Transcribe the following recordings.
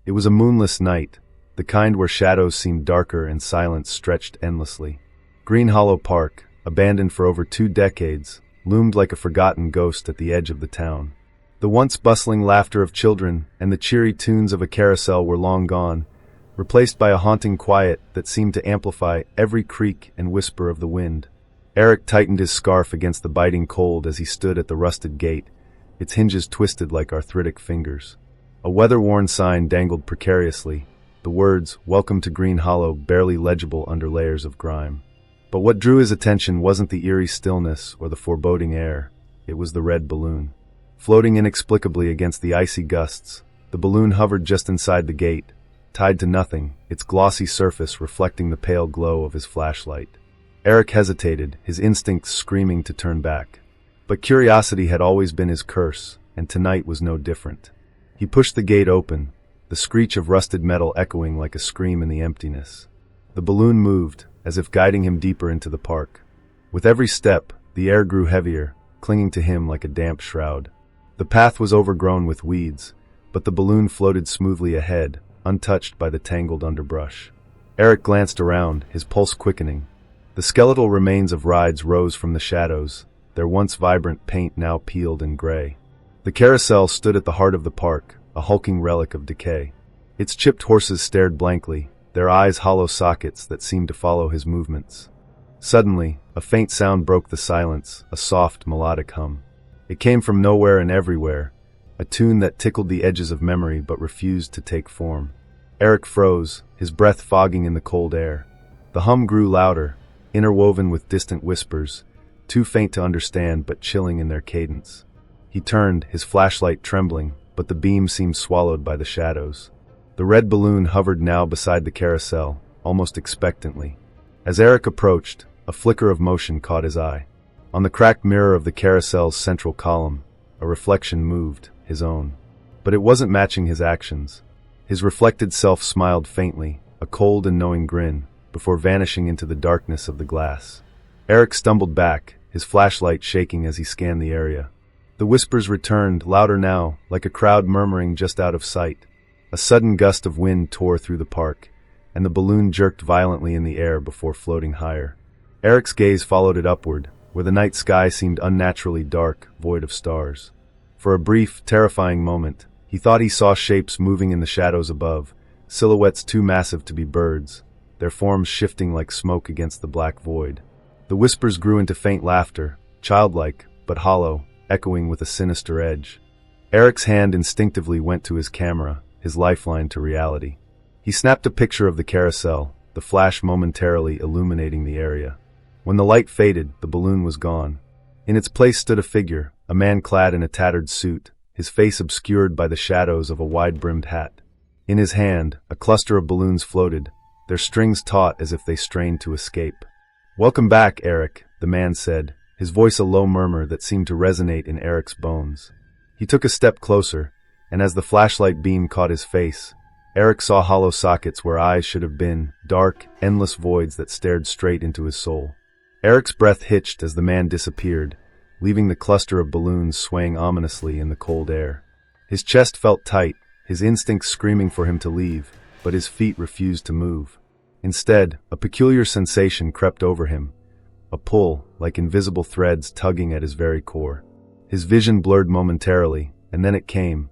It was a moonless night, the kind where shadows seemed darker and silence stretched endlessly. Green Hollow Park, abandoned for over 2 decades, loomed like a forgotten ghost at the edge of the town. The once bustling laughter of children and the cheery tunes of a carousel were long gone, replaced by a haunting quiet that seemed to amplify every creak and whisper of the wind. Eric tightened his scarf against the biting cold as he stood at the rusted gate, its hinges twisted like arthritic fingers. A weather-worn sign dangled precariously, the words, "Welcome to Green Hollow," barely legible under layers of grime. But what drew his attention wasn't the eerie stillness or the foreboding air, it was the red balloon. Floating inexplicably against the icy gusts, the balloon hovered just inside the gate, tied to nothing, its glossy surface reflecting the pale glow of his flashlight. Eric hesitated, his instincts screaming to turn back. But curiosity had always been his curse, and tonight was no different. He pushed the gate open, the screech of rusted metal echoing like a scream in the emptiness. The balloon moved, as if guiding him deeper into the park. With every step, the air grew heavier, clinging to him like a damp shroud. The path was overgrown with weeds, but the balloon floated smoothly ahead, untouched by the tangled underbrush. Eric glanced around, his pulse quickening. The skeletal remains of rides rose from the shadows, their once vibrant paint now peeled and gray. The carousel stood at the heart of the park, a hulking relic of decay. Its chipped horses stared blankly, their eyes hollow sockets that seemed to follow his movements. Suddenly, a faint sound broke the silence, a soft, melodic hum. It came from nowhere and everywhere, a tune that tickled the edges of memory but refused to take form. Eric froze, his breath fogging in the cold air. The hum grew louder, interwoven with distant whispers, too faint to understand but chilling in their cadence. He turned, his flashlight trembling, but the beam seemed swallowed by the shadows. The red balloon hovered now beside the carousel, almost expectantly. As Eric approached, a flicker of motion caught his eye. On the cracked mirror of the carousel's central column, a reflection moved, his own. But it wasn't matching his actions. His reflected self smiled faintly, a cold and knowing grin, before vanishing into the darkness of the glass. Eric stumbled back, his flashlight shaking as he scanned the area. The whispers returned, louder now, like a crowd murmuring just out of sight. A sudden gust of wind tore through the park, and the balloon jerked violently in the air before floating higher. Eric's gaze followed it upward, where the night sky seemed unnaturally dark, void of stars. For a brief, terrifying moment, he thought he saw shapes moving in the shadows above, silhouettes too massive to be birds, their forms shifting like smoke against the black void. The whispers grew into faint laughter, childlike, but hollow, echoing with a sinister edge. Eric's hand instinctively went to his camera, his lifeline to reality. He snapped a picture of the carousel, the flash momentarily illuminating the area. When the light faded, the balloon was gone. In its place stood a figure, a man clad in a tattered suit, his face obscured by the shadows of a wide-brimmed hat. In his hand, a cluster of balloons floated, their strings taut as if they strained to escape. "Welcome back, Eric," the man said, his voice a low murmur that seemed to resonate in Eric's bones. He took a step closer, and as the flashlight beam caught his face, Eric saw hollow sockets where eyes should have been, dark, endless voids that stared straight into his soul. Eric's breath hitched as the man disappeared, leaving the cluster of balloons swaying ominously in the cold air. His chest felt tight, his instincts screaming for him to leave, but his feet refused to move. Instead, a peculiar sensation crept over him, a pull, like invisible threads tugging at his very core. His vision blurred momentarily, and then it came,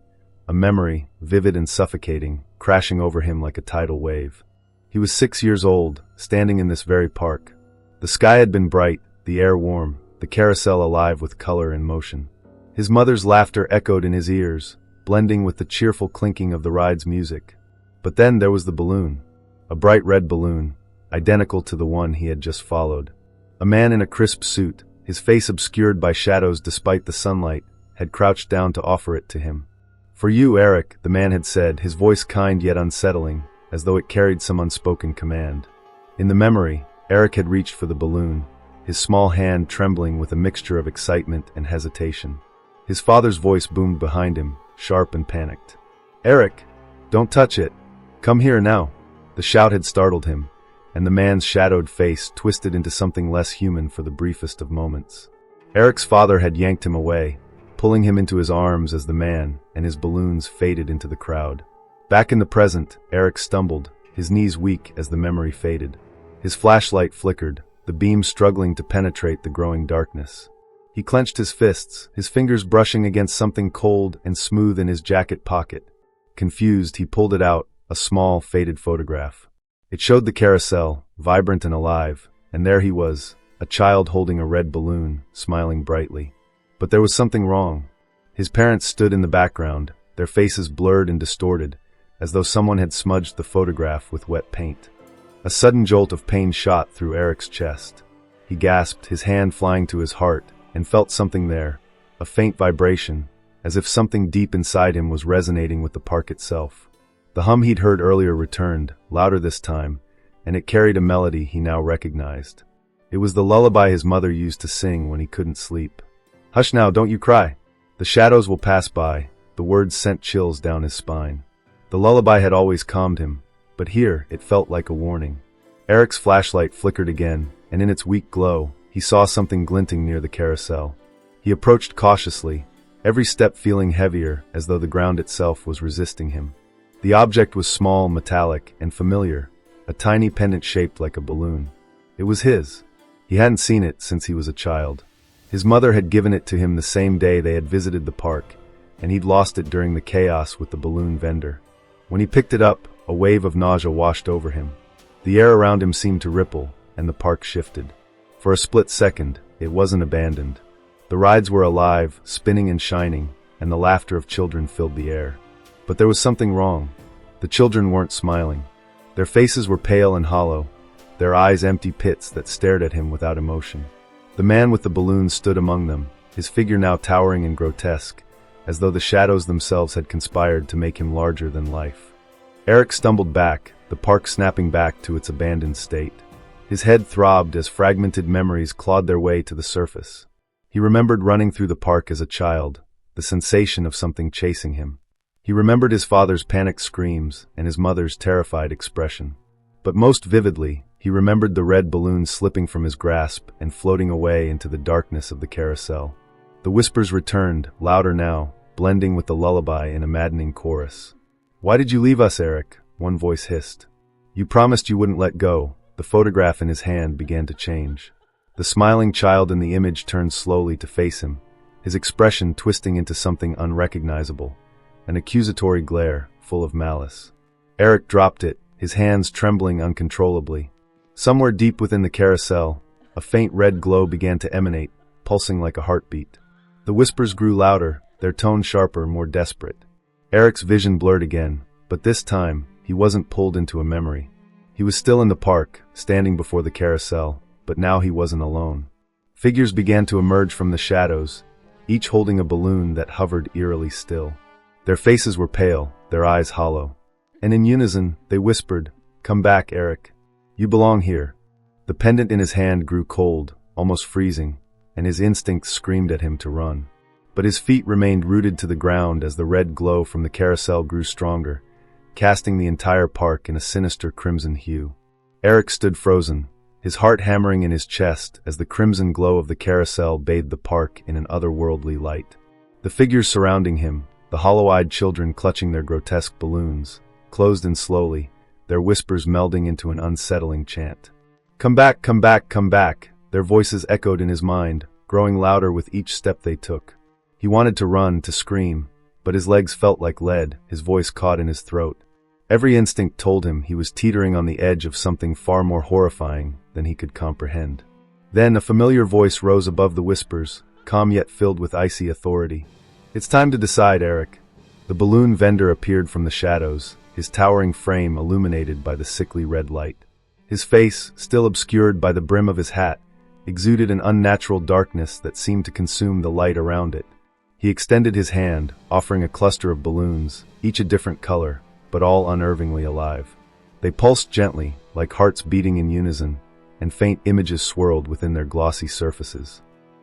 a memory, vivid and suffocating, crashing over him like a tidal wave. He was 6 years old, standing in this very park. The sky had been bright, the air warm, the carousel alive with color and motion. His mother's laughter echoed in his ears, blending with the cheerful clinking of the ride's music. But then there was the balloon, a bright red balloon, identical to the one he had just followed. A man in a crisp suit, his face obscured by shadows despite the sunlight, had crouched down to offer it to him. "For you, Eric," the man had said, his voice kind yet unsettling, as though it carried some unspoken command. In the memory, Eric had reached for the balloon, his small hand trembling with a mixture of excitement and hesitation. His father's voice boomed behind him, sharp and panicked. "Eric, don't touch it. Come here now." The shout had startled him, and the man's shadowed face twisted into something less human for the briefest of moments. Eric's father had yanked him away, pulling him into his arms as the man and his balloons faded into the crowd. Back in the present, Eric stumbled, his knees weak as the memory faded. His flashlight flickered, the beam struggling to penetrate the growing darkness. He clenched his fists, his fingers brushing against something cold and smooth in his jacket pocket. Confused, he pulled it out, a small, faded photograph. It showed the carousel, vibrant and alive, and there he was, a child holding a red balloon, smiling brightly. But there was something wrong. His parents stood in the background, their faces blurred and distorted, as though someone had smudged the photograph with wet paint. A sudden jolt of pain shot through Eric's chest. He gasped, his hand flying to his heart, and felt something there, a faint vibration, as if something deep inside him was resonating with the park itself. The hum he'd heard earlier returned, louder this time, and it carried a melody he now recognized. It was the lullaby his mother used to sing when he couldn't sleep. "Hush now, don't you cry. The shadows will pass by," the words sent chills down his spine. The lullaby had always calmed him, but here it felt like a warning. Eric's flashlight flickered again, and in its weak glow, he saw something glinting near the carousel. He approached cautiously, every step feeling heavier as though the ground itself was resisting him. The object was small, metallic, and familiar, a tiny pendant shaped like a balloon. It was his. He hadn't seen it since he was a child. His mother had given it to him the same day they had visited the park, and he'd lost it during the chaos with the balloon vendor. When he picked it up, a wave of nausea washed over him. The air around him seemed to ripple, and the park shifted. For a split second, it wasn't abandoned. The rides were alive, spinning and shining, and the laughter of children filled the air. But there was something wrong. The children weren't smiling. Their faces were pale and hollow, their eyes empty pits that stared at him without emotion. The man with the balloon stood among them, his figure now towering and grotesque, as though the shadows themselves had conspired to make him larger than life. Eric stumbled back, the park snapping back to its abandoned state. His head throbbed as fragmented memories clawed their way to the surface. He remembered running through the park as a child, the sensation of something chasing him. He remembered his father's panicked screams and his mother's terrified expression. But most vividly, he remembered the red balloon slipping from his grasp and floating away into the darkness of the carousel. The whispers returned, louder now, blending with the lullaby in a maddening chorus. "Why did you leave us, Eric?" one voice hissed. "You promised you wouldn't let go." The photograph in his hand began to change. The smiling child in the image turned slowly to face him, his expression twisting into something unrecognizable, an accusatory glare full of malice. Eric dropped it, his hands trembling uncontrollably. Somewhere deep within the carousel, a faint red glow began to emanate, pulsing like a heartbeat. The whispers grew louder, their tone sharper, more desperate. Eric's vision blurred again, but this time, he wasn't pulled into a memory. He was still in the park, standing before the carousel, but now he wasn't alone. Figures began to emerge from the shadows, each holding a balloon that hovered eerily still. Their faces were pale, their eyes hollow. And in unison, they whispered, "Come back, Eric. You belong here." The pendant in his hand grew cold, almost freezing, and his instincts screamed at him to run. But his feet remained rooted to the ground as the red glow from the carousel grew stronger, casting the entire park in a sinister crimson hue. Eric stood frozen, his heart hammering in his chest as the crimson glow of the carousel bathed the park in an otherworldly light. The figures surrounding him, the hollow-eyed children clutching their grotesque balloons, closed in slowly, their whispers melding into an unsettling chant. "Come back, come back, come back," their voices echoed in his mind, growing louder with each step they took. He wanted to run, to scream, but his legs felt like lead, his voice caught in his throat. Every instinct told him he was teetering on the edge of something far more horrifying than he could comprehend. Then a familiar voice rose above the whispers, calm yet filled with icy authority. "It's time to decide, Eric." The balloon vendor appeared from the shadows, his towering frame illuminated by the sickly red light. His face, still obscured by the brim of his hat, exuded an unnatural darkness that seemed to consume the light around it. He extended his hand, offering a cluster of balloons, each a different color, but all unnervingly alive. They pulsed gently, like hearts beating in unison, and faint images swirled within their glossy surfaces.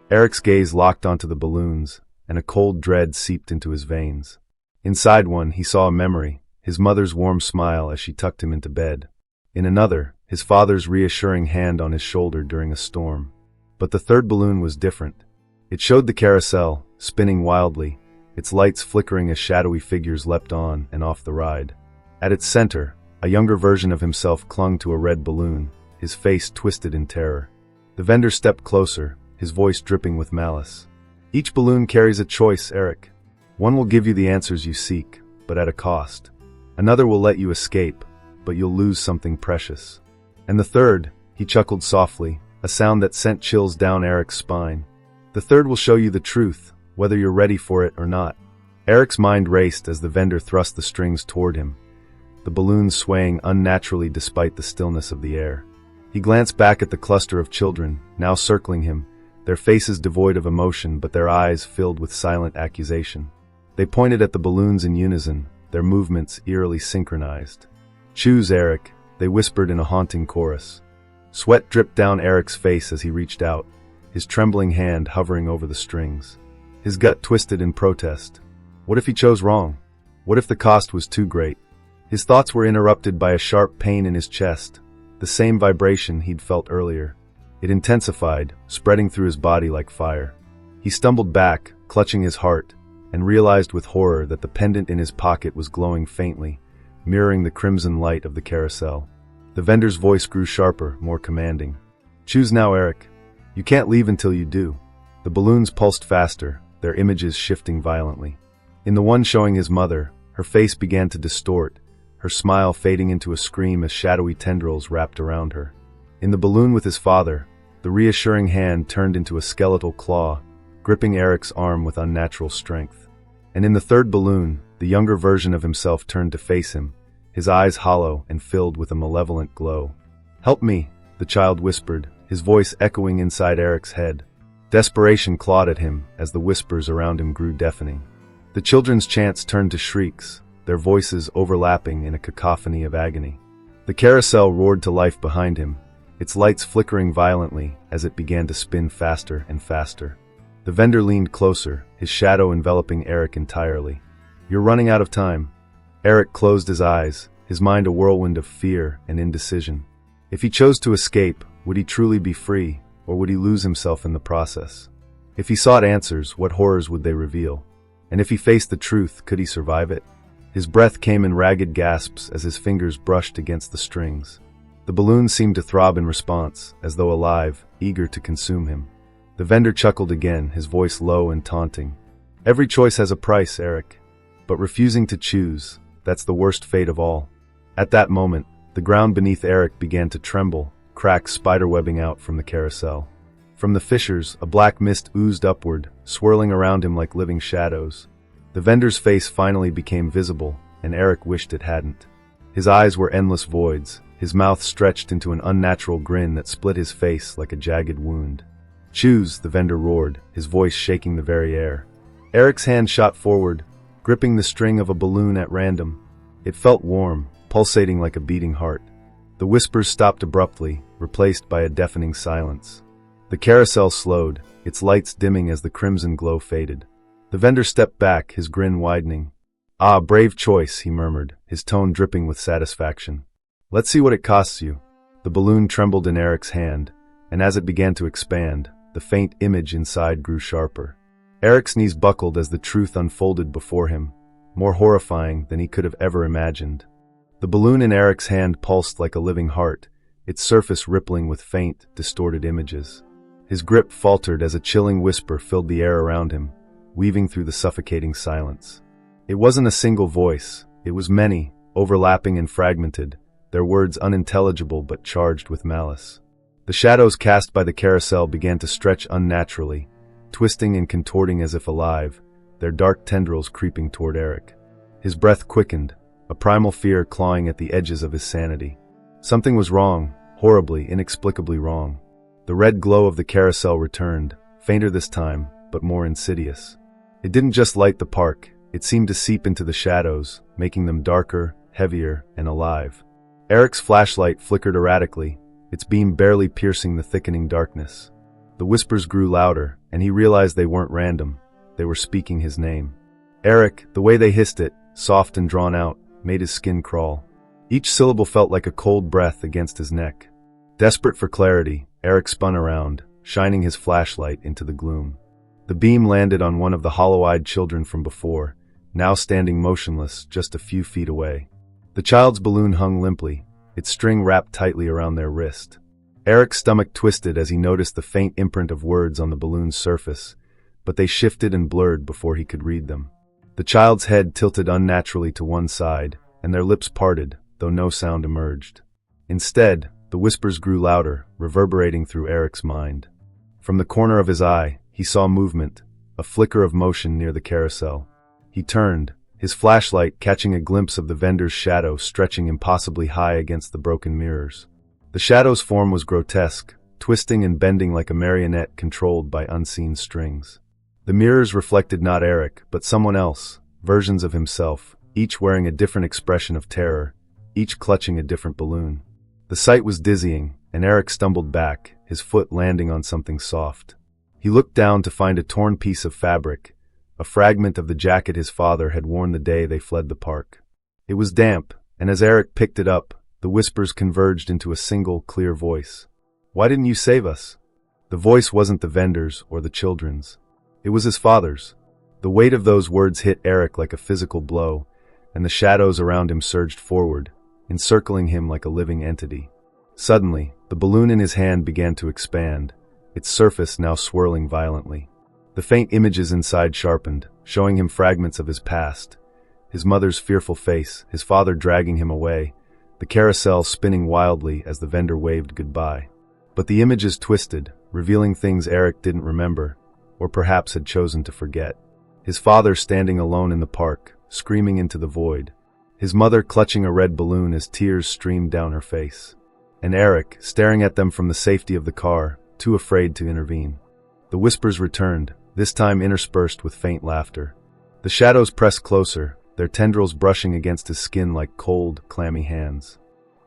Eric's gaze locked onto the balloons, and a cold dread seeped into his veins. Inside one, he saw a memory, his mother's warm smile as she tucked him into bed. In another, his father's reassuring hand on his shoulder during a storm. But the third balloon was different. It showed the carousel, spinning wildly, its lights flickering as shadowy figures leapt on and off the ride. At its center, a younger version of himself clung to a red balloon, his face twisted in terror. The vendor stepped closer, his voice dripping with malice. Each balloon carries a choice, Eric. One will give you the answers you seek, but at a cost. Another will let you escape, but you'll lose something precious. And the third, he chuckled softly, a sound that sent chills down Eric's spine. The third will show you the truth, whether you're ready for it or not. Eric's mind raced as the vendor thrust the strings toward him, the balloons swaying unnaturally despite the stillness of the air. He glanced back at the cluster of children, now circling him, their faces devoid of emotion but their eyes filled with silent accusation. They pointed at the balloons in unison, their movements eerily synchronized. "Choose, Eric," they whispered in a haunting chorus. Sweat dripped down Eric's face as he reached out, his trembling hand hovering over the strings. His gut twisted in protest. What if he chose wrong? What if the cost was too great? His thoughts were interrupted by a sharp pain in his chest, the same vibration he'd felt earlier. It intensified, spreading through his body like fire. He stumbled back, clutching his heart, and realized with horror that the pendant in his pocket was glowing faintly, mirroring the crimson light of the carousel. The vendor's voice grew sharper, more commanding. "Choose now, Eric. You can't leave until you do." The balloons pulsed faster, their images shifting violently. In the one showing his mother, her face began to distort, her smile fading into a scream as shadowy tendrils wrapped around her. In the balloon with his father, the reassuring hand turned into a skeletal claw, gripping Eric's arm with unnatural strength. And in the third balloon, the younger version of himself turned to face him, his eyes hollow and filled with a malevolent glow. "Help me," the child whispered, his voice echoing inside Eric's head. Desperation clawed at him as the whispers around him grew deafening. The children's chants turned to shrieks, their voices overlapping in a cacophony of agony. The carousel roared to life behind him, its lights flickering violently as it began to spin faster and faster. The vendor leaned closer, his shadow enveloping Eric entirely. "You're running out of time." Eric closed his eyes, his mind a whirlwind of fear and indecision. If he chose to escape, would he truly be free, or would he lose himself in the process? If he sought answers, what horrors would they reveal? And if he faced the truth, could he survive it? His breath came in ragged gasps as his fingers brushed against the strings. The balloon seemed to throb in response, as though alive, eager to consume him. The vendor chuckled again, his voice low and taunting. "Every choice has a price, Eric. But refusing to choose, that's the worst fate of all." At that moment, the ground beneath Eric began to tremble, cracks spiderwebbing out from the carousel. From the fissures, a black mist oozed upward, swirling around him like living shadows. The vendor's face finally became visible, and Eric wished it hadn't. His eyes were endless voids, his mouth stretched into an unnatural grin that split his face like a jagged wound. "Choose," the vendor roared, his voice shaking the very air. Eric's hand shot forward, gripping the string of a balloon at random. It felt warm, pulsating like a beating heart. The whispers stopped abruptly, replaced by a deafening silence. The carousel slowed, its lights dimming as the crimson glow faded. The vendor stepped back, his grin widening. "Ah, brave choice," he murmured, his tone dripping with satisfaction. "Let's see what it costs you." The balloon trembled in Eric's hand, and as it began to expand, the faint image inside grew sharper. Eric's knees buckled as the truth unfolded before him, more horrifying than he could have ever imagined. The balloon in Eric's hand pulsed like a living heart, its surface rippling with faint, distorted images. His grip faltered as a chilling whisper filled the air around him, weaving through the suffocating silence. It wasn't a single voice, it was many, overlapping and fragmented, their words unintelligible but charged with malice. The shadows cast by the carousel began to stretch unnaturally, twisting and contorting as if alive, their dark tendrils creeping toward Eric. His breath quickened, a primal fear clawing at the edges of his sanity. Something was wrong, horribly, inexplicably wrong. The red glow of the carousel returned, fainter this time, but more insidious. It didn't just light the park, it seemed to seep into the shadows, making them darker, heavier, and alive. Eric's flashlight flickered erratically, its beam barely piercing the thickening darkness. The whispers grew louder, and he realized they weren't random. They were speaking his name. Eric, the way they hissed it, soft and drawn out, made his skin crawl. Each syllable felt like a cold breath against his neck. Desperate for clarity, Eric spun around, shining his flashlight into the gloom. The beam landed on one of the hollow-eyed children from before, now standing motionless just a few feet away. The child's balloon hung limply, its string wrapped tightly around their wrist. Eric's stomach twisted as he noticed the faint imprint of words on the balloon's surface, but they shifted and blurred before he could read them. The child's head tilted unnaturally to one side, and their lips parted, though no sound emerged. Instead, the whispers grew louder, reverberating through Eric's mind. From the corner of his eye, he saw movement, a flicker of motion near the carousel. He turned, his flashlight catching a glimpse of the vendor's shadow stretching impossibly high against the broken mirrors. The shadow's form was grotesque, twisting and bending like a marionette controlled by unseen strings. The mirrors reflected not Eric, but someone else, versions of himself, each wearing a different expression of terror, each clutching a different balloon. The sight was dizzying, and Eric stumbled back, his foot landing on something soft. He looked down to find a torn piece of fabric, a fragment of the jacket his father had worn the day they fled the park. It was damp, and as Eric picked it up, the whispers converged into a single, clear voice. "Why didn't you save us?" The voice wasn't the vendor's or the children's. It was his father's. The weight of those words hit Eric like a physical blow, and the shadows around him surged forward, encircling him like a living entity. Suddenly, the balloon in his hand began to expand, its surface now swirling violently. The faint images inside sharpened, showing him fragments of his past. His mother's fearful face, his father dragging him away, the carousel spinning wildly as the vendor waved goodbye. But the images twisted, revealing things Eric didn't remember, or perhaps had chosen to forget. His father standing alone in the park, screaming into the void. His mother clutching a red balloon as tears streamed down her face. And Eric, staring at them from the safety of the car, too afraid to intervene. The whispers returned, this time interspersed with faint laughter. The shadows pressed closer, their tendrils brushing against his skin like cold, clammy hands.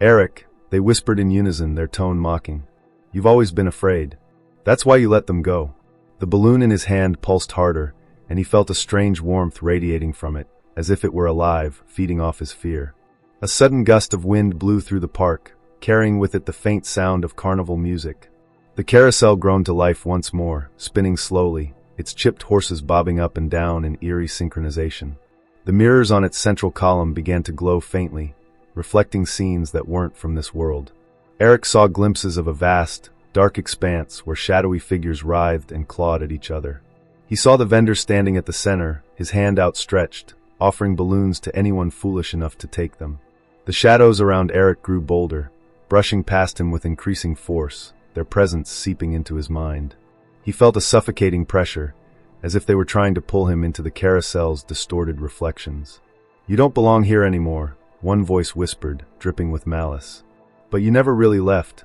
"Eric," they whispered in unison, their tone mocking. "You've always been afraid. That's why you let them go." The balloon in his hand pulsed harder, and he felt a strange warmth radiating from it, as if it were alive, feeding off his fear. A sudden gust of wind blew through the park, carrying with it the faint sound of carnival music. The carousel groaned to life once more, spinning slowly, its chipped horses bobbing up and down in eerie synchronization. The mirrors on its central column began to glow faintly, reflecting scenes that weren't from this world. Eric saw glimpses of a vast, dark expanse where shadowy figures writhed and clawed at each other. He saw the vendor standing at the center, his hand outstretched, offering balloons to anyone foolish enough to take them. The shadows around Eric grew bolder, brushing past him with increasing force, their presence seeping into his mind. He felt a suffocating pressure, as if they were trying to pull him into the carousel's distorted reflections. "You don't belong here anymore," one voice whispered, dripping with malice. "But you never really left."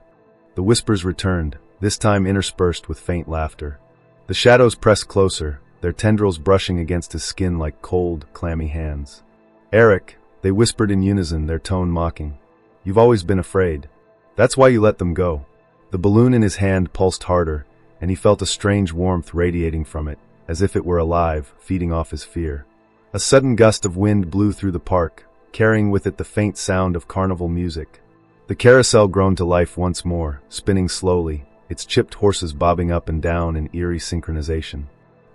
The whispers returned, this time interspersed with faint laughter. The shadows pressed closer, their tendrils brushing against his skin like cold, clammy hands. "Eric," they whispered in unison, their tone mocking. "You've always been afraid. That's why you let them go." The balloon in his hand pulsed harder, and he felt a strange warmth radiating from it, as if it were alive, feeding off his fear. A sudden gust of wind blew through the park, carrying with it the faint sound of carnival music. The carousel groaned to life once more, spinning slowly, its chipped horses bobbing up and down in eerie synchronization.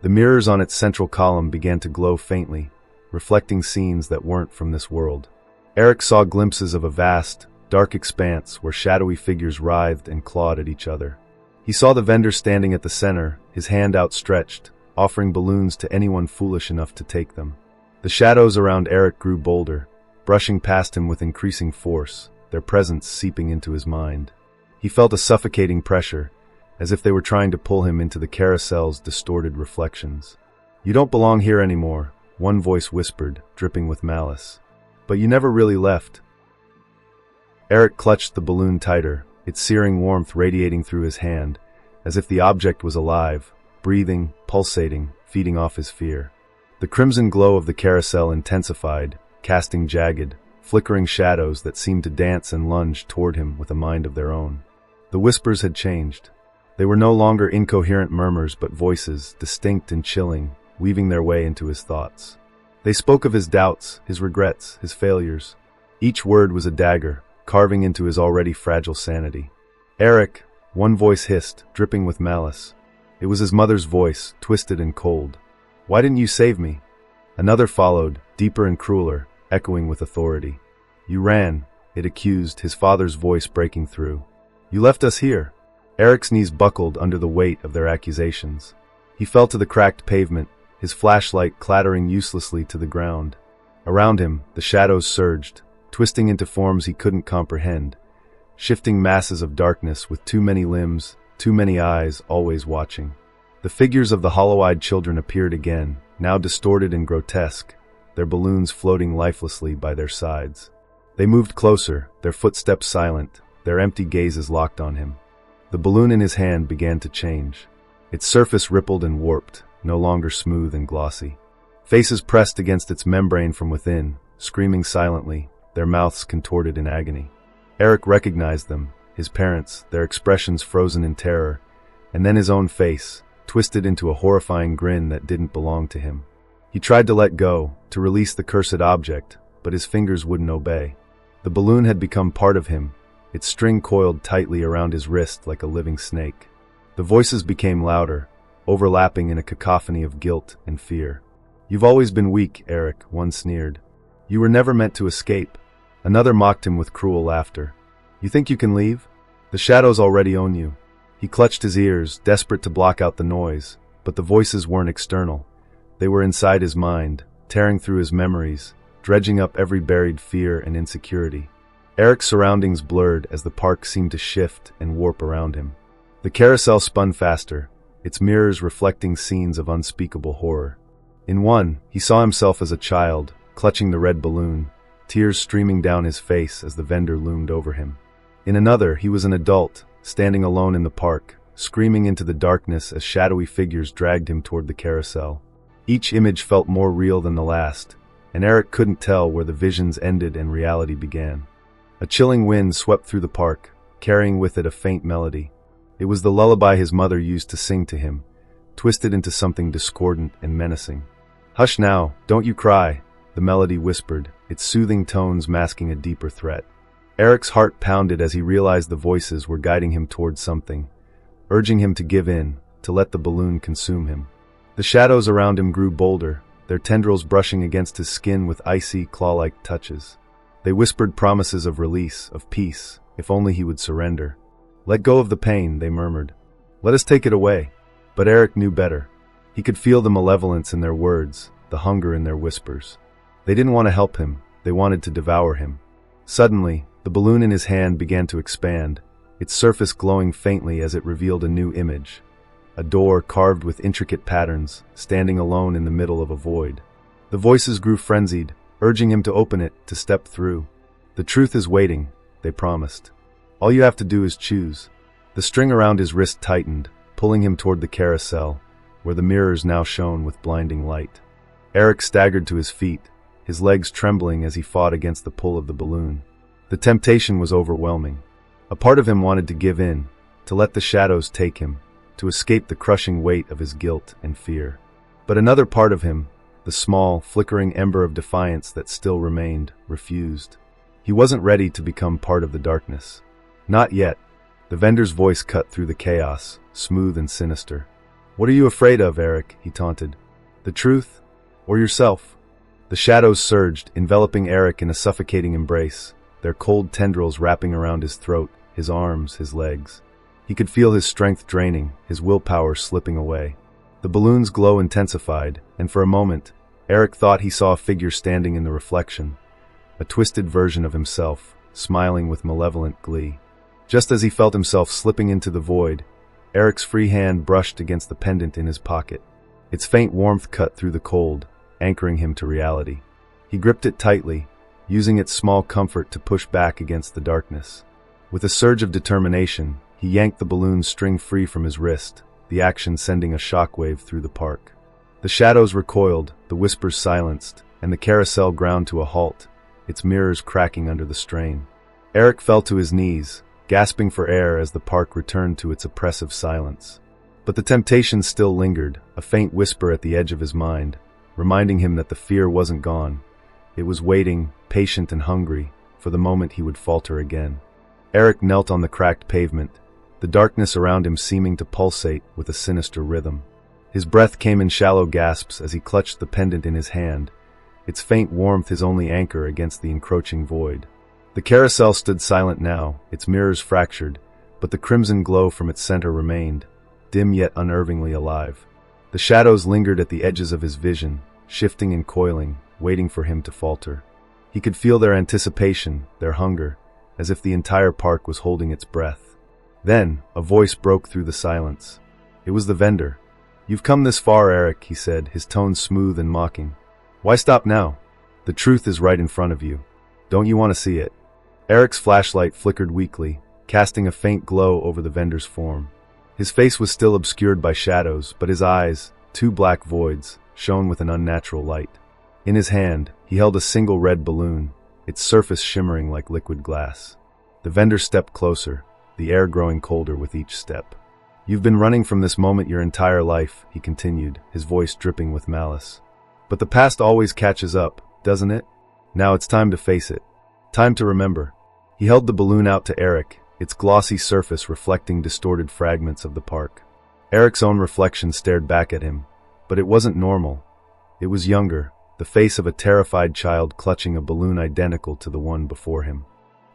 The mirrors on its central column began to glow faintly, reflecting scenes that weren't from this world. Eric saw glimpses of a vast, dark expanse where shadowy figures writhed and clawed at each other. He saw the vendor standing at the center, his hand outstretched, offering balloons to anyone foolish enough to take them. The shadows around Eric grew bolder, brushing past him with increasing force, their presence seeping into his mind. He felt a suffocating pressure, as if they were trying to pull him into the carousel's distorted reflections. "You don't belong here anymore," one voice whispered, dripping with malice. "But you never really left." Eric clutched the balloon tighter, its searing warmth radiating through his hand, as if the object was alive, breathing, pulsating, feeding off his fear. The crimson glow of the carousel intensified, casting jagged, flickering shadows that seemed to dance and lunge toward him with a mind of their own. The whispers had changed. They were no longer incoherent murmurs but voices, distinct and chilling, weaving their way into his thoughts. They spoke of his doubts, his regrets, his failures. Each word was a dagger, carving into his already fragile sanity. "Eric," one voice hissed, dripping with malice. It was his mother's voice, twisted and cold. "Why didn't you save me?" Another followed, deeper and crueler, echoing with authority. "You ran," it accused, his father's voice breaking through. "You left us here." Eric's knees buckled under the weight of their accusations. He fell to the cracked pavement, his flashlight clattering uselessly to the ground. Around him, the shadows surged, twisting into forms he couldn't comprehend, shifting masses of darkness with too many limbs, too many eyes, always watching. The figures of the hollow-eyed children appeared again, now distorted and grotesque, their balloons floating lifelessly by their sides. They moved closer, their footsteps silent, their empty gazes locked on him. The balloon in his hand began to change. Its surface rippled and warped, no longer smooth and glossy. Faces pressed against its membrane from within, screaming silently, their mouths contorted in agony. Eric recognized them, his parents, their expressions frozen in terror, and then his own face, twisted into a horrifying grin that didn't belong to him. He tried to let go, to release the cursed object, but his fingers wouldn't obey. The balloon had become part of him, its string coiled tightly around his wrist like a living snake. The voices became louder, overlapping in a cacophony of guilt and fear. "You've always been weak, Eric," one sneered. "You were never meant to escape." Another mocked him with cruel laughter. "You think you can leave? The shadows already own you." He clutched his ears, desperate to block out the noise, but the voices weren't external. They were inside his mind, tearing through his memories, dredging up every buried fear and insecurity. Eric's surroundings blurred as the park seemed to shift and warp around him. The carousel spun faster, its mirrors reflecting scenes of unspeakable horror. In one, he saw himself as a child, clutching the red balloon, tears streaming down his face as the vendor loomed over him. In another, he was an adult, standing alone in the park, screaming into the darkness as shadowy figures dragged him toward the carousel. Each image felt more real than the last, and Eric couldn't tell where the visions ended and reality began. A chilling wind swept through the park, carrying with it a faint melody. It was the lullaby his mother used to sing to him, twisted into something discordant and menacing. "Hush now, don't you cry," the melody whispered, its soothing tones masking a deeper threat. Eric's heart pounded as he realized the voices were guiding him towards something, urging him to give in, to let the balloon consume him. The shadows around him grew bolder, their tendrils brushing against his skin with icy, claw-like touches. They whispered promises of release, of peace, if only he would surrender. "Let go of the pain," they murmured. "Let us take it away." But Eric knew better. He could feel the malevolence in their words, the hunger in their whispers. They didn't want to help him, they wanted to devour him. Suddenly, the balloon in his hand began to expand, its surface glowing faintly as it revealed a new image. A door carved with intricate patterns, standing alone in the middle of a void. The voices grew frenzied, urging him to open it, to step through. "The truth is waiting," they promised. "All you have to do is choose." The string around his wrist tightened, pulling him toward the carousel, where the mirrors now shone with blinding light. Eric staggered to his feet, his legs trembling as he fought against the pull of the balloon. The temptation was overwhelming. A part of him wanted to give in, to let the shadows take him, to escape the crushing weight of his guilt and fear. But another part of him, the small, flickering ember of defiance that still remained, refused. He wasn't ready to become part of the darkness. Not yet. The vendor's voice cut through the chaos, smooth and sinister. "What are you afraid of, Eric?" he taunted. "The truth? Or yourself?" The shadows surged, enveloping Eric in a suffocating embrace, their cold tendrils wrapping around his throat, his arms, his legs. He could feel his strength draining, his willpower slipping away. The balloon's glow intensified, and for a moment, Eric thought he saw a figure standing in the reflection, a twisted version of himself, smiling with malevolent glee. Just as he felt himself slipping into the void, Eric's free hand brushed against the pendant in his pocket. Its faint warmth cut through the cold, anchoring him to reality. He gripped it tightly, using its small comfort to push back against the darkness. With a surge of determination, he yanked the balloon's string free from his wrist, the action sending a shockwave through the park. The shadows recoiled, the whispers silenced, and the carousel ground to a halt, its mirrors cracking under the strain. Eric fell to his knees, gasping for air as the park returned to its oppressive silence. But the temptation still lingered, a faint whisper at the edge of his mind, reminding him that the fear wasn't gone. It was waiting, patient and hungry, for the moment he would falter again. Eric knelt on the cracked pavement, the darkness around him seeming to pulsate with a sinister rhythm. His breath came in shallow gasps as he clutched the pendant in his hand, its faint warmth his only anchor against the encroaching void. The carousel stood silent now, its mirrors fractured, but the crimson glow from its center remained, dim yet unnervingly alive. The shadows lingered at the edges of his vision, shifting and coiling, waiting for him to falter. He could feel their anticipation, their hunger, as if the entire park was holding its breath. Then, a voice broke through the silence. It was the vendor. "You've come this far, Eric," he said, his tone smooth and mocking. "Why stop now? The truth is right in front of you. Don't you want to see it?" Eric's flashlight flickered weakly, casting a faint glow over the vendor's form. His face was still obscured by shadows, but his eyes, two black voids, shone with an unnatural light. In his hand, he held a single red balloon, its surface shimmering like liquid glass. The vendor stepped closer, the air growing colder with each step. "You've been running from this moment your entire life," he continued, his voice dripping with malice. "But the past always catches up, doesn't it? Now it's time to face it. Time to remember." He held the balloon out to Eric, its glossy surface reflecting distorted fragments of the park. Eric's own reflection stared back at him, but it wasn't normal. It was younger, the face of a terrified child clutching a balloon identical to the one before him.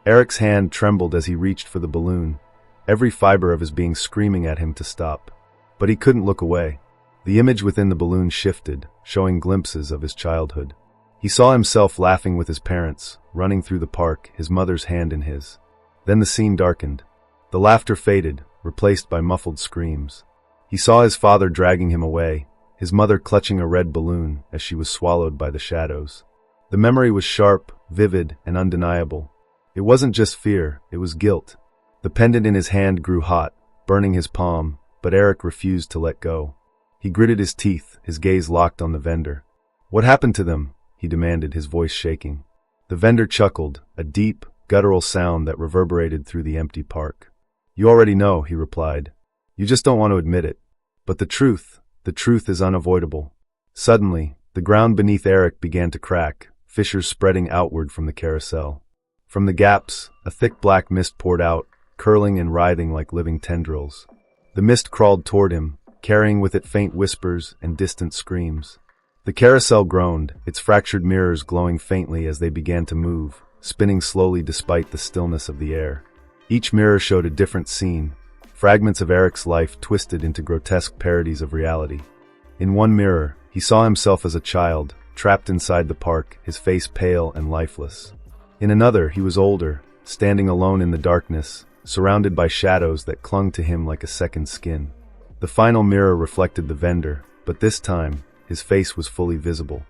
Eric's hand trembled as he reached for the balloon, every fiber of his being screaming at him to stop. But he couldn't look away. The image within the balloon shifted, showing glimpses of his childhood. He saw himself laughing with his parents, running through the park, his mother's hand in his. Then the scene darkened. The laughter faded, replaced by muffled screams. He saw his father dragging him away, his mother clutching a red balloon as she was swallowed by the shadows. The memory was sharp, vivid, and undeniable. It wasn't just fear, it was guilt. The pendant in his hand grew hot, burning his palm, but Eric refused to let go. He gritted his teeth, his gaze locked on the vendor. "What happened to them?" he demanded, his voice shaking. The vendor chuckled, a deep, guttural sound that reverberated through the empty park. "You already know," he replied. "You just don't want to admit it. But the truth is unavoidable." Suddenly, the ground beneath Eric began to crack, fissures spreading outward from the carousel. From the gaps, a thick black mist poured out, curling and writhing like living tendrils. The mist crawled toward him, carrying with it faint whispers and distant screams. The carousel groaned, its fractured mirrors glowing faintly as they began to move, spinning slowly despite the stillness of the air. Each mirror showed a different scene, fragments of Eric's life twisted into grotesque parodies of reality. In one mirror, he saw himself as a child, trapped inside the park, his face pale and lifeless. In another, he was older, standing alone in the darkness, surrounded by shadows that clung to him like a second skin. The final mirror reflected the vendor, but this time, his face was fully visible.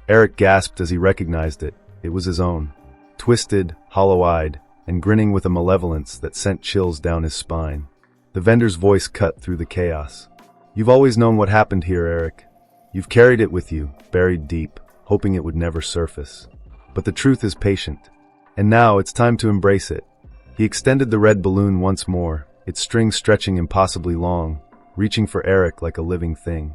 Eric gasped as he recognized it. It was his own. Twisted, hollow-eyed, and grinning with a malevolence that sent chills down his spine. The vendor's voice cut through the chaos. "You've always known what happened here, Eric. You've carried it with you, buried deep, hoping it would never surface. But the truth is patient. And now it's time to embrace it." He extended the red balloon once more, its strings stretching impossibly long, reaching for Eric like a living thing.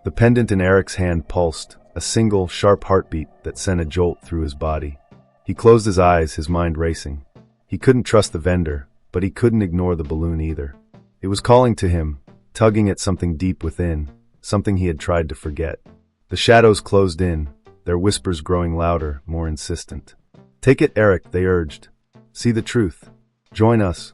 The pendant in Eric's hand pulsed, a single, sharp heartbeat that sent a jolt through his body. He closed his eyes, his mind racing. He couldn't trust the vendor, but he couldn't ignore the balloon either. It was calling to him, tugging at something deep within, something he had tried to forget. The shadows closed in, their whispers growing louder, more insistent. "Take it, Eric," they urged. "See the truth. Join us."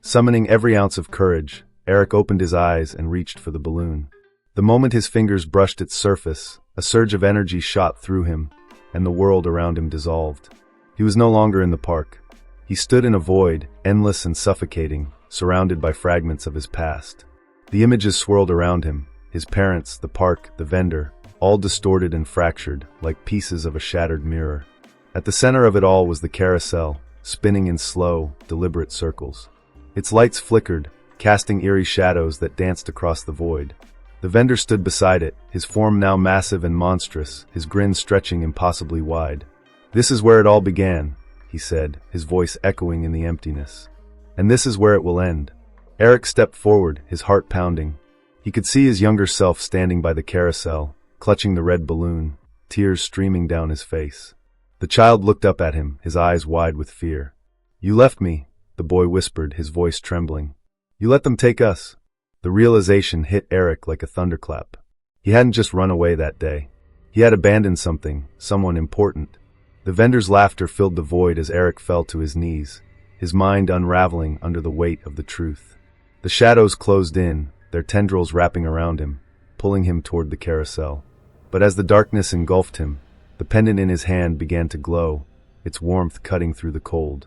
Summoning every ounce of courage, Eric opened his eyes and reached for the balloon. The moment his fingers brushed its surface, a surge of energy shot through him, and the world around him dissolved. He was no longer in the park. He stood in a void, endless and suffocating, surrounded by fragments of his past. The images swirled around him, his parents, the park, the vendor, all distorted and fractured, like pieces of a shattered mirror. At the center of it all was the carousel, spinning in slow, deliberate circles. Its lights flickered, casting eerie shadows that danced across the void. The vendor stood beside it, his form now massive and monstrous, his grin stretching impossibly wide. "This is where it all began," he said, his voice echoing in the emptiness. "And this is where it will end." Eric stepped forward, his heart pounding. He could see his younger self standing by the carousel, clutching the red balloon, tears streaming down his face. The child looked up at him, his eyes wide with fear. "You left me," the boy whispered, his voice trembling. "You let them take us." The realization hit Eric like a thunderclap. He hadn't just run away that day. He had abandoned something, someone important. The vendor's laughter filled the void as Eric fell to his knees, his mind unraveling under the weight of the truth. The shadows closed in, their tendrils wrapping around him, pulling him toward the carousel. But as the darkness engulfed him, the pendant in his hand began to glow, its warmth cutting through the cold.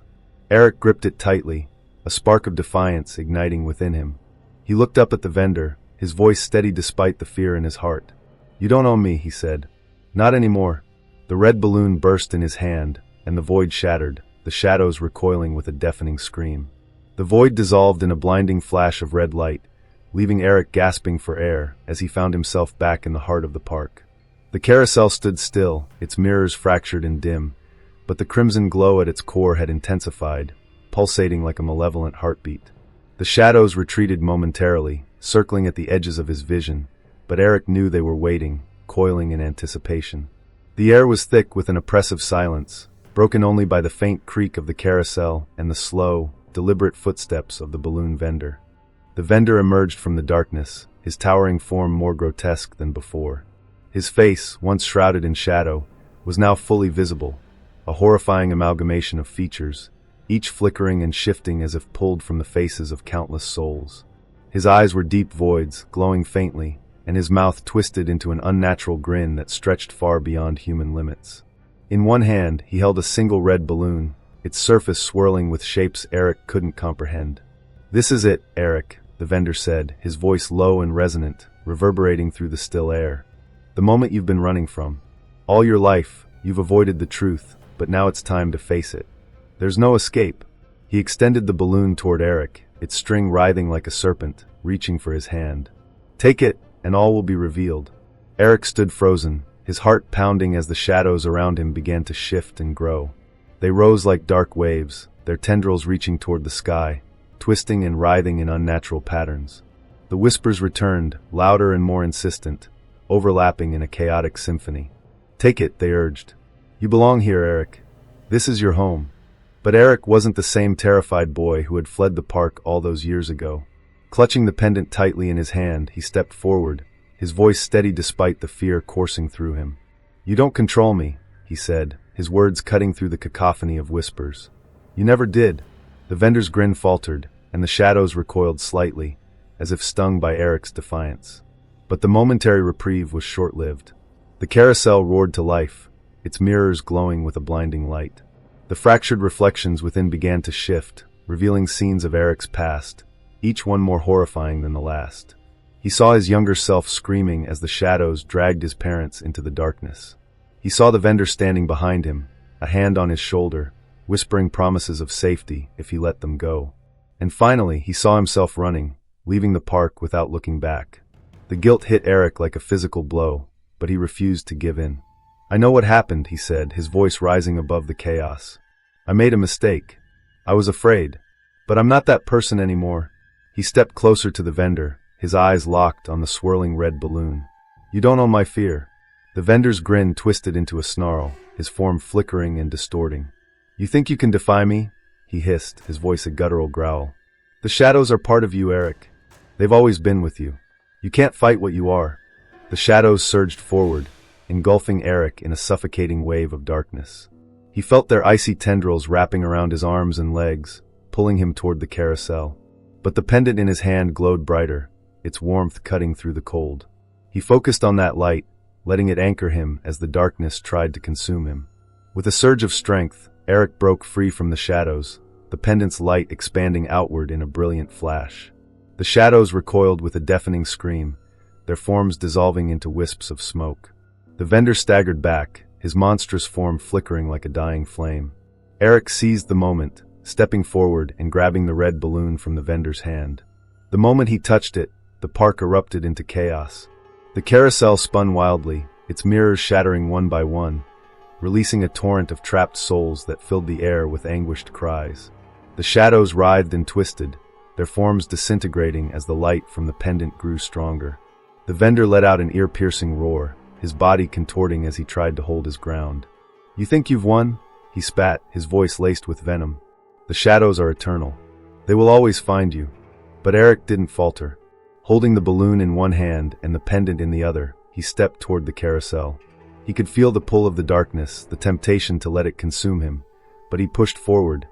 Eric gripped it tightly, a spark of defiance igniting within him. He looked up at the vendor, his voice steady despite the fear in his heart. "You don't own me," he said. "Not anymore." The red balloon burst in his hand, and the void shattered, the shadows recoiling with a deafening scream. The void dissolved in a blinding flash of red light, leaving Eric gasping for air as he found himself back in the heart of the park. The carousel stood still, its mirrors fractured and dim, but the crimson glow at its core had intensified, pulsating like a malevolent heartbeat. The shadows retreated momentarily, circling at the edges of his vision, but Eric knew they were waiting, coiling in anticipation. The air was thick with an oppressive silence, broken only by the faint creak of the carousel and the slow, deliberate footsteps of the balloon vendor. The vendor emerged from the darkness, his towering form more grotesque than before. His face, once shrouded in shadow, was now fully visible, a horrifying amalgamation of features, each flickering and shifting as if pulled from the faces of countless souls. His eyes were deep voids, glowing faintly, and his mouth twisted into an unnatural grin that stretched far beyond human limits. In one hand, he held a single red balloon, its surface swirling with shapes Eric couldn't comprehend. "This is it, Eric," the vendor said, his voice low and resonant, reverberating through the still air. "The moment you've been running from. All your life, you've avoided the truth, but now it's time to face it. There's no escape." He extended the balloon toward Eric, its string writhing like a serpent, reaching for his hand. "Take it, and all will be revealed." Eric stood frozen, his heart pounding as the shadows around him began to shift and grow. They rose like dark waves, their tendrils reaching toward the sky, twisting and writhing in unnatural patterns. The whispers returned, louder and more insistent, overlapping in a chaotic symphony. "Take it," they urged. "You belong here, Eric. This is your home." But Eric wasn't the same terrified boy who had fled the park all those years ago. Clutching the pendant tightly in his hand, he stepped forward, his voice steady despite the fear coursing through him. "You don't control me," he said, his words cutting through the cacophony of whispers. "You never did." The vendor's grin faltered, and the shadows recoiled slightly, as if stung by Eric's defiance. But the momentary reprieve was short-lived. The carousel roared to life, its mirrors glowing with a blinding light. The fractured reflections within began to shift, revealing scenes of Eric's past, each one more horrifying than the last. He saw his younger self screaming as the shadows dragged his parents into the darkness. He saw the vendor standing behind him, a hand on his shoulder, whispering promises of safety if he let them go. And finally, he saw himself running, leaving the park without looking back. The guilt hit Eric like a physical blow, but he refused to give in. "I know what happened," he said, his voice rising above the chaos. "I made a mistake. I was afraid. But I'm not that person anymore." He stepped closer to the vendor, his eyes locked on the swirling red balloon. "You don't own my fear." The vendor's grin twisted into a snarl, his form flickering and distorting. "You think you can defy me?" he hissed, his voice a guttural growl. "The shadows are part of you, Eric. They've always been with you. You can't fight what you are." The shadows surged forward, engulfing Eric in a suffocating wave of darkness. He felt their icy tendrils wrapping around his arms and legs, pulling him toward the carousel. But the pendant in his hand glowed brighter, its warmth cutting through the cold. He focused on that light, letting it anchor him as the darkness tried to consume him. With a surge of strength, Eric broke free from the shadows, the pendant's light expanding outward in a brilliant flash. The shadows recoiled with a deafening scream, their forms dissolving into wisps of smoke. The vendor staggered back, his monstrous form flickering like a dying flame. Eric seized the moment, stepping forward and grabbing the red balloon from the vendor's hand. The moment he touched it, the park erupted into chaos. The carousel spun wildly, its mirrors shattering one by one, releasing a torrent of trapped souls that filled the air with anguished cries. The shadows writhed and twisted, their forms disintegrating as the light from the pendant grew stronger. The vendor let out an ear-piercing roar, his body contorting as he tried to hold his ground. "You think you've won?" he spat, his voice laced with venom. "The shadows are eternal. They will always find you." But Eric didn't falter. Holding the balloon in one hand and the pendant in the other, he stepped toward the carousel. He could feel the pull of the darkness, the temptation to let it consume him, but he pushed forward,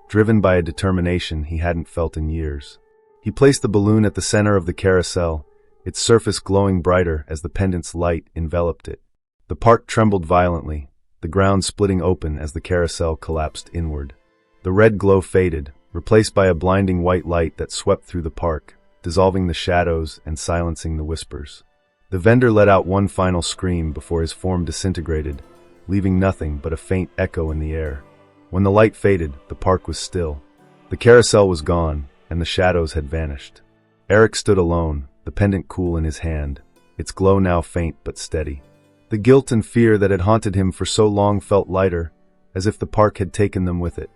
driven by a determination he hadn't felt in years. He placed the balloon at the center of the carousel, its surface glowing brighter as the pendant's light enveloped it. The park trembled violently, the ground splitting open as the carousel collapsed inward. The red glow faded, replaced by a blinding white light that swept through the park, dissolving the shadows and silencing the whispers. The vendor let out one final scream before his form disintegrated, leaving nothing but a faint echo in the air. When the light faded, the park was still. The carousel was gone, and the shadows had vanished. Eric stood alone, the pendant cool in his hand, its glow now faint but steady. The guilt and fear that had haunted him for so long felt lighter, as if the park had taken them with it.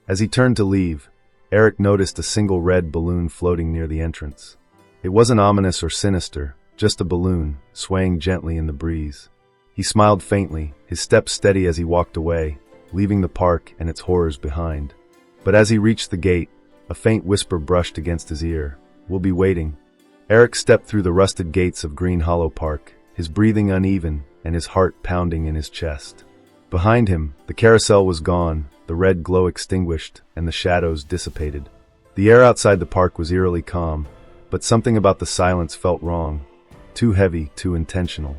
As he turned to leave, Eric noticed a single red balloon floating near the entrance. It wasn't ominous or sinister, just a balloon, swaying gently in the breeze. He smiled faintly, his steps steady as he walked away, leaving the park and its horrors behind. But as he reached the gate, a faint whisper brushed against his ear. "We'll be waiting." Eric stepped through the rusted gates of Green Hollow Park, his breathing uneven and his heart pounding in his chest. Behind him, the carousel was gone, the red glow extinguished, and the shadows dissipated. The air outside the park was eerily calm, but something about the silence felt wrong. Too heavy, too intentional.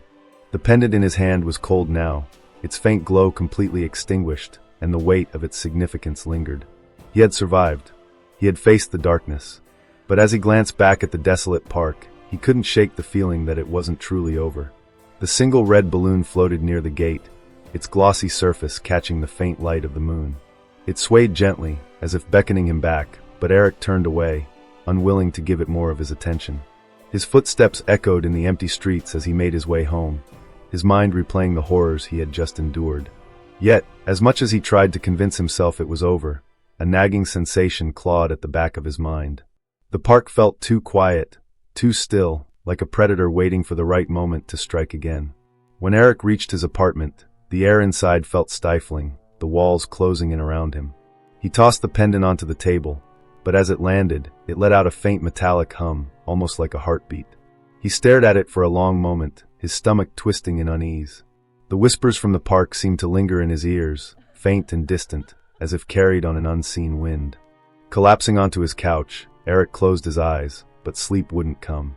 The pendant in his hand was cold now, its faint glow completely extinguished, and the weight of its significance lingered. He had survived. He had faced the darkness. But as he glanced back at the desolate park, he couldn't shake the feeling that it wasn't truly over. The single red balloon floated near the gate, its glossy surface catching the faint light of the moon. It swayed gently, as if beckoning him back, but Eric turned away, unwilling to give it more of his attention. His footsteps echoed in the empty streets as he made his way home, his mind replaying the horrors he had just endured. Yet, as much as he tried to convince himself it was over, a nagging sensation clawed at the back of his mind. The park felt too quiet, too still, like a predator waiting for the right moment to strike again. When Eric reached his apartment, the air inside felt stifling, the walls closing in around him. He tossed the pendant onto the table, but as it landed, it let out a faint metallic hum, almost like a heartbeat. He stared at it for a long moment, his stomach twisting in unease. The whispers from the park seemed to linger in his ears, faint and distant, as if carried on an unseen wind. Collapsing onto his couch, Eric closed his eyes, but sleep wouldn't come.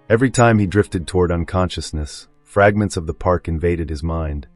Every time he drifted toward unconsciousness, fragments of the park invaded his mind.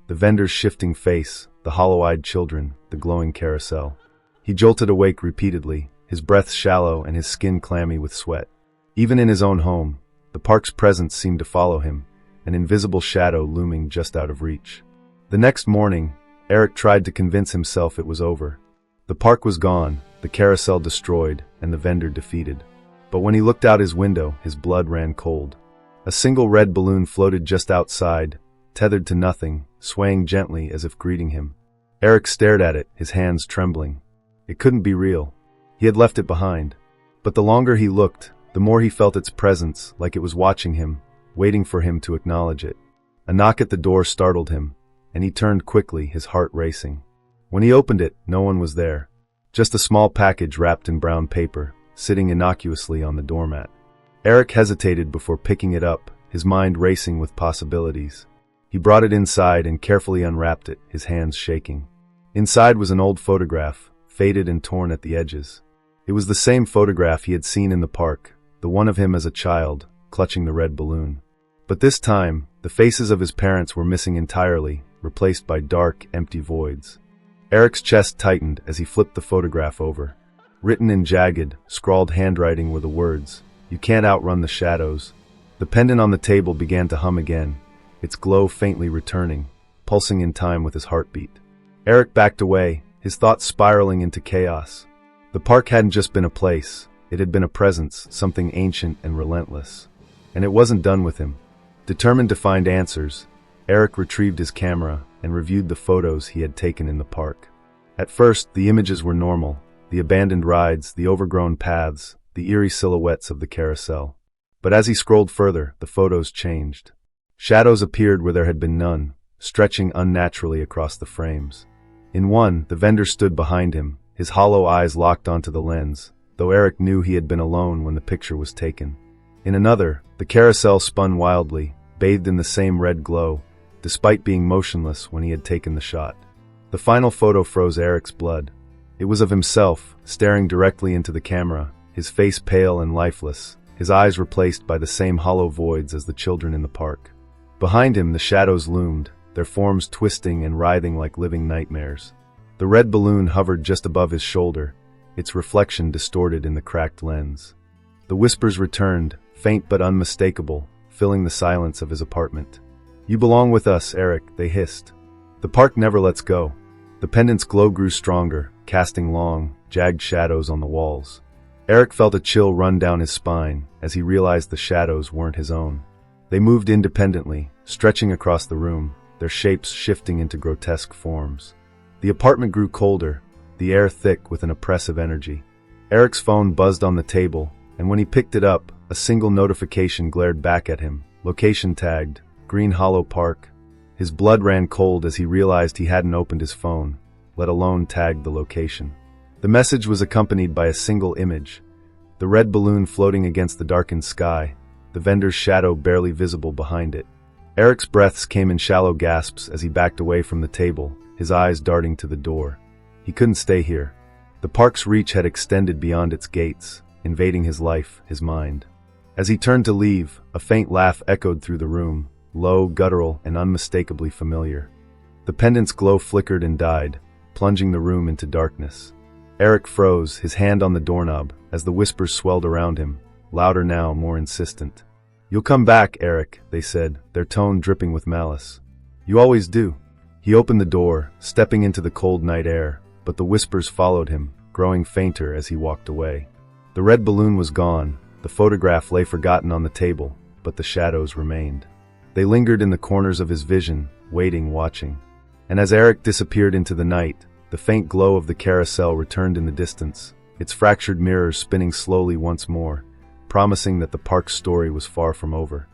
The vendor's shifting face, the hollow-eyed children, the glowing carousel. He jolted awake repeatedly, his breath shallow and his skin clammy with sweat. Even in his own home, the park's presence seemed to follow him, an invisible shadow looming just out of reach. The next morning, Eric tried to convince himself it was over. The park was gone, the carousel destroyed, and the vendor defeated. But when he looked out his window, his blood ran cold. A single red balloon floated just outside, tethered to nothing, swaying gently as if greeting him. Eric stared at it, his hands trembling. It couldn't be real. He had left it behind. But the longer he looked, the more he felt its presence, like it was watching him, waiting for him to acknowledge it. A knock at the door startled him, and he turned quickly, his heart racing. When he opened it, no one was there. Just a small package wrapped in brown paper, sitting innocuously on the doormat. Eric hesitated before picking it up, his mind racing with possibilities. He brought it inside and carefully unwrapped it, his hands shaking. Inside was an old photograph, faded and torn at the edges. It was the same photograph he had seen in the park, the one of him as a child, clutching the red balloon. But this time, the faces of his parents were missing entirely, replaced by dark, empty voids. Eric's chest tightened as he flipped the photograph over. Written in jagged, scrawled handwriting were the words, "You can't outrun the shadows." The pendant on the table began to hum again, its glow faintly returning, pulsing in time with his heartbeat. Eric backed away, his thoughts spiraling into chaos. The park hadn't just been a place, it had been a presence, something ancient and relentless. And it wasn't done with him. Determined to find answers, Eric retrieved his camera and reviewed the photos he had taken in the park. At first, the images were normal, the abandoned rides, the overgrown paths, the eerie silhouettes of the carousel. But as he scrolled further, the photos changed. Shadows appeared where there had been none, stretching unnaturally across the frames. In one, the vendor stood behind him, his hollow eyes locked onto the lens, though Eric knew he had been alone when the picture was taken. In another, the carousel spun wildly, bathed in the same red glow, despite being motionless when he had taken the shot. The final photo froze Eric's blood. It was of himself, staring directly into the camera, his face pale and lifeless, his eyes replaced by the same hollow voids as the children in the park. Behind him, the shadows loomed, their forms twisting and writhing like living nightmares. The red balloon hovered just above his shoulder, its reflection distorted in the cracked lens. The whispers returned, faint but unmistakable, filling the silence of his apartment. "You belong with us, Eric," they hissed. The park never lets go. The pendant's glow grew stronger, casting long, jagged shadows on the walls. Eric felt a chill run down his spine as he realized the shadows weren't his own. They moved independently, stretching across the room, their shapes shifting into grotesque forms. The apartment grew colder, the air thick with an oppressive energy. Eric's phone buzzed on the table, and when he picked it up, a single notification glared back at him, location tagged, Green Hollow Park. His blood ran cold as he realized he hadn't opened his phone, let alone tagged the location. The message was accompanied by a single image, the red balloon floating against the darkened sky, the vendor's shadow barely visible behind it. Eric's breaths came in shallow gasps as he backed away from the table, his eyes darting to the door. He couldn't stay here. The park's reach had extended beyond its gates, invading his life, his mind. As he turned to leave, a faint laugh echoed through the room, low, guttural, and unmistakably familiar. The pendant's glow flickered and died, plunging the room into darkness. Eric froze, his hand on the doorknob, as the whispers swelled around him, louder now, more insistent. "You'll come back, Eric," they said, their tone dripping with malice. "You always do." He opened the door, stepping into the cold night air, but the whispers followed him, growing fainter as he walked away. The red balloon was gone, the photograph lay forgotten on the table, but the shadows remained. They lingered in the corners of his vision, waiting, watching. And as Eric disappeared into the night, the faint glow of the carousel returned in the distance, its fractured mirrors spinning slowly once more, promising that the park's story was far from over.